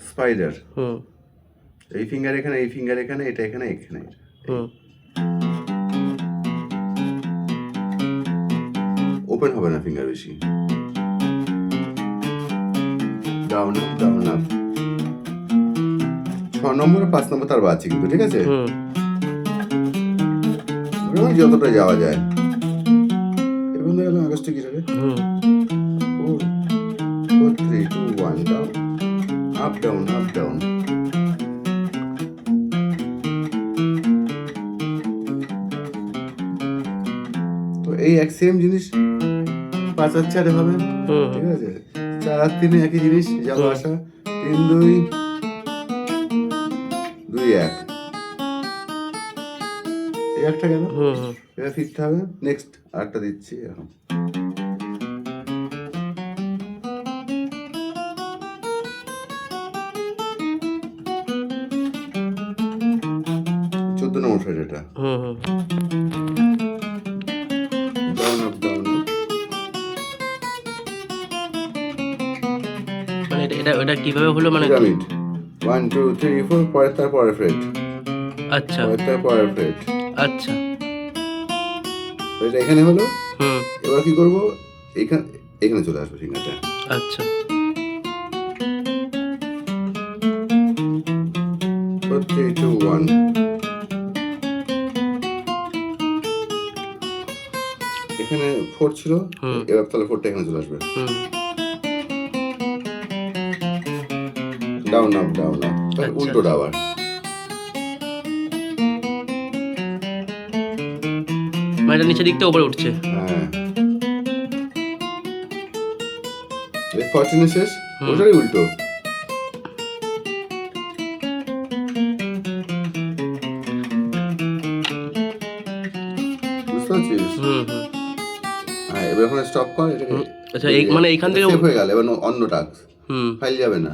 Spider. এই finger এখানে, এই ফিঙ্গার এখানে, এটা এখানে, এখানে। ওপেন হবে না ফিঙ্গার বেশি। Down up, down up. 6 নম্বর আর 5 নম্বর তার বাড়ছে কিন্তু, ঠিক আছে? যতটা যাওয়া যায়। এবং গেল আগস্টে কি যাবে? 4 3 2 1 down, up down, up down. তো এই এক সেম জিনিস 5 আর 4 হবে, ঠিক আছে? 4 আর 3 একই জিনিস, যাওয়া আসা। 3 2 2 1। এই একটা গেল, এটা ফিরতে হবে। নেক্সট আরেকটা দিচ্ছি এখন। চোদ্দ নম্বর ফ্রেড এটা। Down up, down up. মানে এটা কিভাবে হলো? মানে পিরামিড 1 2 3 4, পরের তার পরের ফ্রেড। আচ্ছা পরের তার পরের ফ্রেড। আচ্ছা। এটা এখানে হলো। এবার কি করব? এখানে চলে আসবে ফিঙ্গারটা। আচ্ছা। 4 3 2 1। এখানে 4 ছিল, এবার তাহলে 4টা এখানে চলে আসবে। Down up, down up. উল্টোটা আবার। মানে নিচের দিকটা উপরে উঠছে। হ্যাঁ, 14 শেষ, ওটারই উল্টো। বুঝতে পারছিস? হ্যাঁ, এবার ওখানে স্টপ কর। এটাকে আচ্ছা, মানে এইখান থেকে সেভ হয়ে গেল। এবার অন্য টাস্ক ফাইল যাবে না।